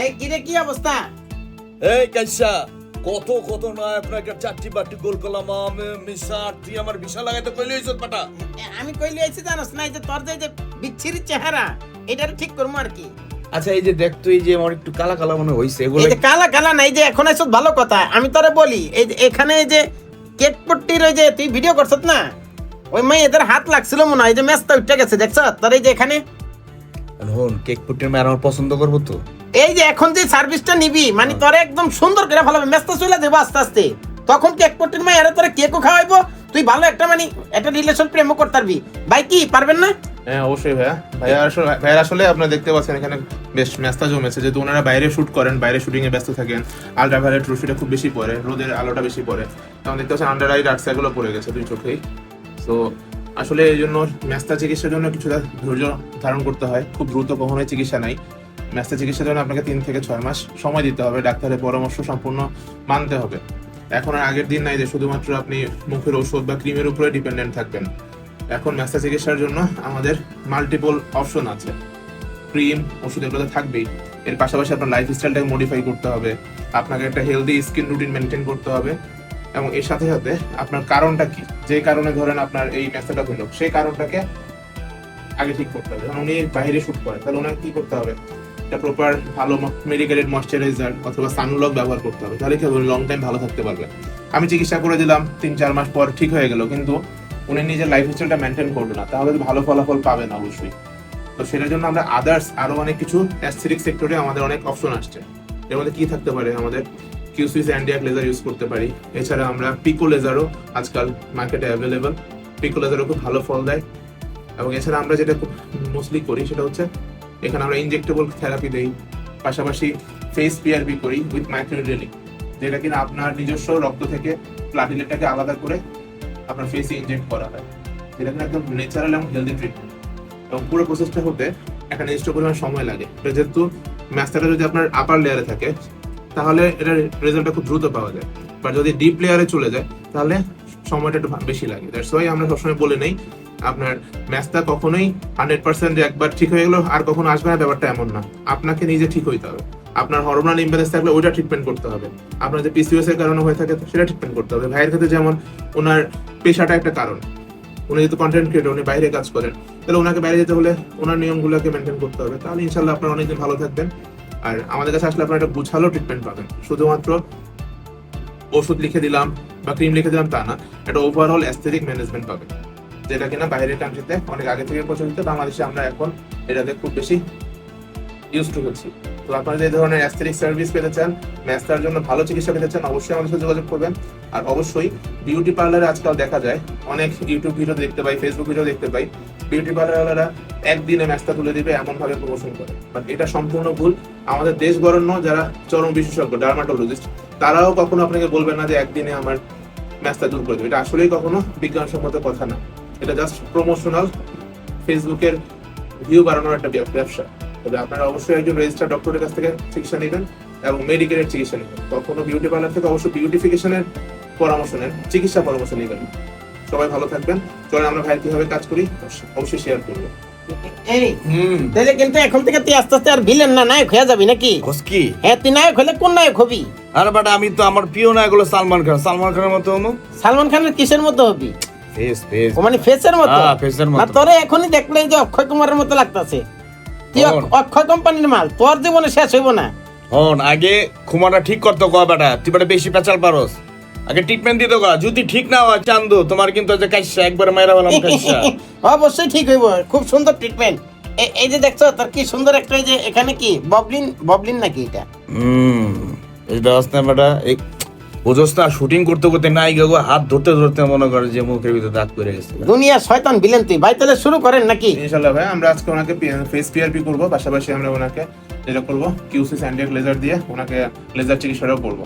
এই কিরে কি অবস্থা? এই কাইসা কত কত না আপনাকে চারটি বাটি গোল করলাম আমি মিসার তুই আমার বিশাল লাগাইতে কইলি হইছ পাটা। আমি কইলি আইছি জানোস না, এই যে তোর যে বিচ্ছিরি চেহারা এটারে ঠিক করবো আর কি। আচ্ছা এই যে দেখ তুই এই যে আমার একটু কালা কালা মনে হইছে এগুলো এই যে কালা কালা নাই যে এখন আইছত ভালো কথা। আমি তোরে বলি এই যে এখানে এই যে কেক পট্টির ওই যে তুই ভিডিও করছত না, ওই মেয়ে এদের হাত লাগছিল মনে হয়, এই যে ম্যাচটা উঠে গেছে দেখছ তোর এই যে এখানে। হন কেক পুটির মেয়ে আমার পছন্দ করবো তো। এই যে এখন যে সার্ভিসটা নিবি মানে তোরে একদম সুন্দর করে ভালো ম্যাচটা চলে দেবো আস্তে আস্তে, তখন কেক পট্টির মেয়ে এরা তোরে কেকও খাওয়াইবো, তুই ভালো একটা মানে একটা রিলেশন প্রেমও করতে পারবি। ভাই কি পারবেন না? হ্যাঁ অবশ্যই ভাইয়া আসলে আপনারা দেখতে পাচ্ছেন এখানে বেশ ম্যাচটা জমেছে, যেহেতু ওনারা বাইরে শুট করেন, বাইরে শুটিং এ ব্যস্ত থাকেন, আলট্রাভায়োলেট রশ্মিটা খুব বেশি পড়ে, রোদের আলোটা বেশি পড়ে, তখন দেখতে পাচ্ছেন আন্ডার আই ডার্ক সার্কেলও পড়ে গেছে দুই চোখেই। তো আসলে এই জন্য ম্যাচটা চিকিৎসার জন্য কিছুটা ধৈর্য ধারণ করতে হয়, খুব দ্রুত কখনোই চিকিৎসা নাই। ম্যাচটা চিকিৎসার জন্য আপনাকে 3 থেকে 6 মাস সময় দিতে হবে, ডাক্তারের পরামর্শ সম্পূর্ণ মানতে হবে। এখন আর আগের দিন নাই যে শুধুমাত্র আপনি মুখের ওষুধ বা ক্রিমের উপরে ডিপেন্ডেন্ট থাকবেন। এখন ম্যাচটা চিকিৎসার জন্য আমাদের মাল্টিপল অপশন আছে, ক্রিম ওষুধ এগুলো তো থাকবেই, এর পাশাপাশি আপনার লাইফ স্টাইলটাকে মডিফাই করতে হবে, আপনাকে একটা হেলদি স্কিন রুটিন মেনটেন করতে হবে, এবং এর সাথে সাথে আপনার কারণটা কি, যে কারণে ধরেন আপনার এই ম্যাচটা হলো সেই কারণটাকে আগে ঠিক করতে হবে। কারণ উনি বাইরে শুট করেন, তাহলে ওনাকে কি করতে হবে, একটা প্রপার ভালো মেডিকেটেড ময়শ্চারাইজার অথবা সানব্লক ব্যবহার করতে হবে, তাহলে কি হবে লং টাইম ভালো থাকতে পারবে। আমি চিকিৎসা করে দিলাম 3-4 মাস পর ঠিক হয়ে গেল, কিন্তু উনি নিজের লাইফ স্টাইলটা মেনটেন করবে না, তাহলে ভালো ফলাফল পাবেন অবশ্যই। তো সেটার জন্য আমরা আদার্স আরো অনেক কিছু অ্যাস্থেটিক সেক্টরে আমাদের অনেক অপশন আসছে। এর মধ্যে কি থাকতে পারে, আমাদের কিউসুইস অ্যান্ডিয়াক লেজার ইউজ করতে পারি, এছাড়া আমরা পিকো লেজারও আজকাল মার্কেটে অ্যাভেলেবল, পিকো লেজারও খুব ভালো ফল দেয়। এবং এছাড়া আমরা যেটা খুব মোস্টলি করি সেটা হচ্ছে এখানে আমরা ইনজেক্টেবল থেরাপি দেই, পাশাপাশি ফেস পিআরপি করি উইথ মাইক্রোনেডলিং, যেটা কিনা আপনার নিজস্ব রক্ত থেকে প্লাটিলেটটাকে আলাদা করে আপনার ফেসে ইনজেক্ট করা হয়, যেটা কিনা একদম ন্যাচারাল এবং হেলদি ট্রিটমেন্ট। এবং পুরো প্রসেসটা হতে একটা নির্দিষ্ট পরিমাণ সময় লাগে। যেহেতু ম্যাচটা যদি আপনার আপার লেয়ারে থাকে তাহলে এটার রেজাল্টটা খুব দ্রুত পাওয়া যায়, বা যদি ডিপ লেয়ারে চলে যায় তাহলে সময়টা একটু বেশি লাগে। দ্যাটস ওয়াই আমরা সবসময় বলে নেই আপনার ম্যাচটা কখনোই 100% একবার ঠিক হয়ে গেল আর কখনো আসবে না, ব্যাপারটা এমন না। আপনাকে নিজে ঠিক হইতে হবে, আপনার হরমোনাল ইমব্যালেন্স থাকলে ওইটা ট্রিটমেন্ট করতে হবে, আপনার যে পিসিওএস এর কারণে হয়ে থাকে সেটা ট্রিটমেন্ট করতে হবে। ভাইয়ের ক্ষেত্রে যেমন ওনার পেশাটা একটা কারণ, উনি যেহেতু কন্টেন্ট ক্রিয়েটর, উনি বাইরে কাজ করেন, তাহলে ওনাকে বাইরে যেতে হলে ওনার নিয়মগুলোকে মেনটেন করতে হবে, তাহলে ইনশাল্লাহ আপনারা অনেকদিন ভালো থাকবেন। আর আমাদের কাছে আসলে আপনারা একটা গুছালো ট্রিটমেন্ট পাবেন, শুধুমাত্র ওষুধ লিখে দিলাম বা ক্রিম লিখে দিলাম তা না, একটা ওভারঅল অ্যাস্থেটিক ম্যানেজমেন্ট পাবেন, যেটা কিনা বাইরের কান্ট্রিতে অনেক আগে থেকে প্রচলিত, বাংলাদেশে আমরা এখন এটাতে খুব বেশি ইউজ টু হচ্ছি। তো আপনারা যে ধরনের অ্যাস্থেটিক সার্ভিস পেতে চান, ম্যাচটার জন্য ভালো চিকিৎসা পেতে চান, অবশ্যই আমাদের সাথে যোগাযোগ করবেন। আর অবশ্যই বিউটি পার্লারে আজকাল দেখা যায় অনেক ইউটিউব ভিডিও দেখতে পাই, ফেসবুক ভিডিও দেখতে পাই, বিউটি পার্লারওয়ালারা একদিনে ম্যাচটা তুলে দিবে এমন ভাবে প্রমোশন করে, বাট এটা সম্পূর্ণ ভুল। আমাদের দেশ বরেণ্য যারা চরম বিশেষজ্ঞ ডার্মাটোলজিস্ট, তারাও কখনো আপনাকে বলবেন না যে একদিনে আমার ম্যাচটা দূর করে দেবে, এটা আসলেই কখনো বিজ্ঞানসম্মত কথা না, এটা জাস্ট প্রমোশনাল, ফেসবুকের ভিউ বাড়ানোর একটা ব্যবসা। তবে আপনারা অবশ্যই একজন রেজিস্টার্ড ডক্টরের কাছ থেকে চিকিৎসা নেবেন এবং মেডিকেলের চিকিৎসা নেবেন, কখনো বিউটি পার্লার থেকে অবশ্যই বিউটিফিকেশনের পরামর্শ নেন, চিকিৎসা পরামর্শ নেবেন। সবাই ভালো থাকবেন। চলেন আমরা ভাই কিভাবে কাজ করি অবশ্যই শেয়ার করবো। এই তাহলে কিন্তু এখন থেকে তুই আস্তে আস্তে আর ভিলেন না নায়ক হয়ে যাবি নাকি? কি হ্যাঁ, তুই নায়ক হলে কোন নায়ক হবি? আরে বাট আমি তো আমার প্রিয় নায়ক হলো সালমান খান, সালমান খানের মতো হবো। সালমান খানের কিসের মতো হবি? ফেস ও মানে ফেসের মতো? হ্যাঁ ফেসের মতো। না তোরে এখনই দেখলে যে অক্ষয় কুমারের মতো লাগতাছে, তুই অক্ষয় কোম্পানির মাল, তোর জীবনে শেষ হইব না। হন আগে খুমাটা ঠিক করতে কয় বেটা, তুই বেটা বেশি পেঁচাল পারস, আগে ট্রিটমেন্ট দিতে কয়, যদি ঠিক না হয় চান্দু তোমার কিন্তু যে কাইসা একবার মাইরা বললাম কাইসা। অবশ্যই ঠিক হইব, খুব সুন্দর ট্রিটমেন্ট। এই যে দেখছো তোর কি সুন্দর একটা, এই যে এখানে কি ববলিন নাকি এটা? এটা আসতে বেটা এই বুঝছ না, শুটিং করতে করতে নাই গো হাত ধরতে ধরতে মনে করে যে মুখের ভিতরে দাগ পড়ে গেছে। দুনিয়া শয়তান ভিলেন তুই ভাই, তাহলে শুরু করেন নাকি? ইনশাআল্লাহ ভাই, আমরা আজকে ওনাকে ফেস পিআরপি করব, পাশাপাশি আমরা ওনাকে যেটা করব কিউসি অ্যান্ডিয়াক লেজার দিয়ে ওনাকে লেজার চিকিৎসাটাও করবো।